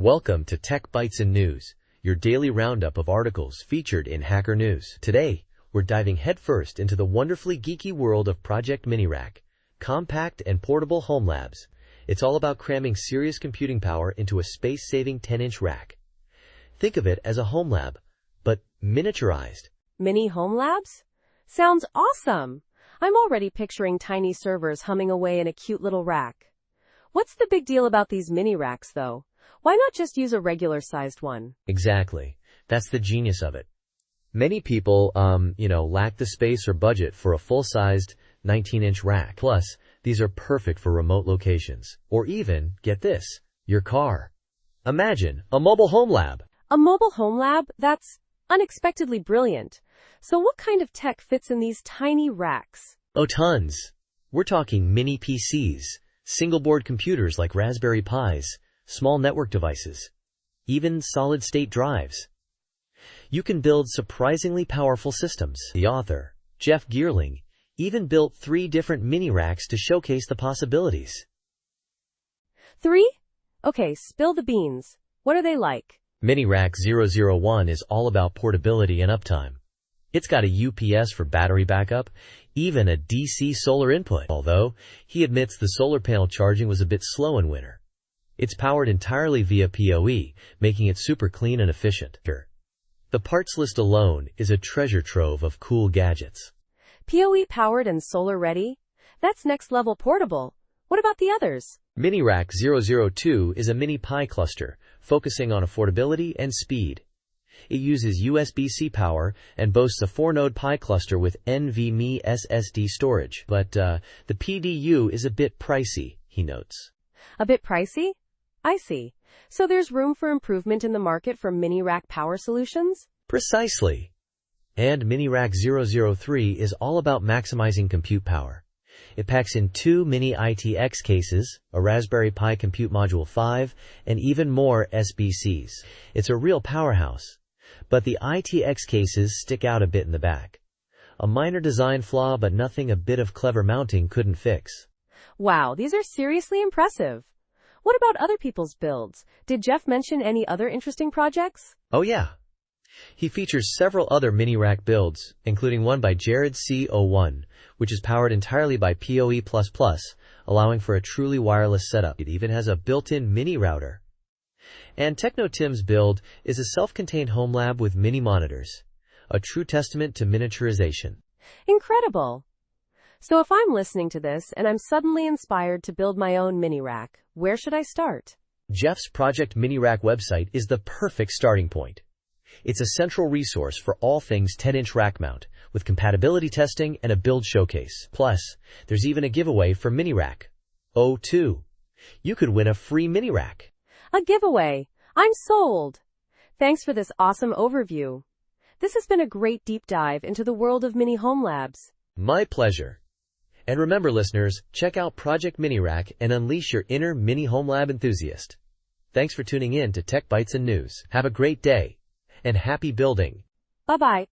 Welcome to Tech Bytes and News, your daily roundup of articles featured in Hacker News. Today, we're diving headfirst into the wonderfully geeky world of Project Mini Rack, compact and portable home labs. It's all about cramming serious computing power into a space-saving 10-inch rack. Think of it as a home lab, but miniaturized. Mini home labs? Sounds awesome! I'm already picturing tiny servers humming away in a cute little rack. What's the big deal about these mini racks, though? Why not just use a regular-sized one? Exactly. That's the genius of it. Many people, lack the space or budget for a full-sized 19-inch rack. Plus, these are perfect for remote locations. Or even, get this, your car. Imagine a mobile home lab. A mobile home lab? That's unexpectedly brilliant. So what kind of tech fits in these tiny racks? Oh, tons. We're talking mini PCs, single-board computers like Raspberry Pis, small network devices, even solid-state drives. You can build surprisingly powerful systems. The author, Jeff Geerling, even built 3 different mini racks to showcase the possibilities. 3? Okay, spill the beans. What are they like? Mini Rack 001 is all about portability and uptime. It's got a UPS for battery backup, even a DC solar input, although he admits the solar panel charging was a bit slow in winter. It's powered entirely via PoE, making it super clean and efficient. The parts list alone is a treasure trove of cool gadgets. PoE powered and solar ready? That's next level portable. What about the others? Mini Rack 002 is a mini Pi cluster, focusing on affordability and speed. It uses USB-C power and boasts a 4-node Pi cluster with NVMe SSD storage. But the PDU is a bit pricey, he notes. A bit pricey? I see. So there's room for improvement in the market for mini rack power solutions? Precisely. And Mini Rack 003 is all about maximizing compute power. It packs in 2 mini ITX cases, a Raspberry Pi Compute Module 5, and even more SBCs. It's a real powerhouse. But the ITX cases stick out a bit in the back. A minor design flaw, but nothing a bit of clever mounting couldn't fix. Wow, these are seriously impressive. What about other people's builds? Did Jeff mention any other interesting projects? Oh yeah. He features several other mini rack builds, including one by Jared C01, which is powered entirely by PoE++, allowing for a truly wireless setup. It even has a built-in mini router. And Techno Tim's build is a self-contained home lab with mini monitors, a true testament to miniaturization. Incredible! So if I'm listening to this and I'm suddenly inspired to build my own mini rack, where should I start? Jeff's Project Mini Rack website is the perfect starting point. It's a central resource for all things 10-inch rack mount, with compatibility testing and a build showcase. Plus, there's even a giveaway for Mini Rack 02. You could win a free mini rack. A giveaway! I'm sold! Thanks for this awesome overview. This has been a great deep dive into the world of mini home labs. My pleasure. And remember, listeners, check out Project Mini Rack and unleash your inner mini home lab enthusiast. Thanks for tuning in to Tech Bytes and News. Have a great day and happy building. Bye-bye.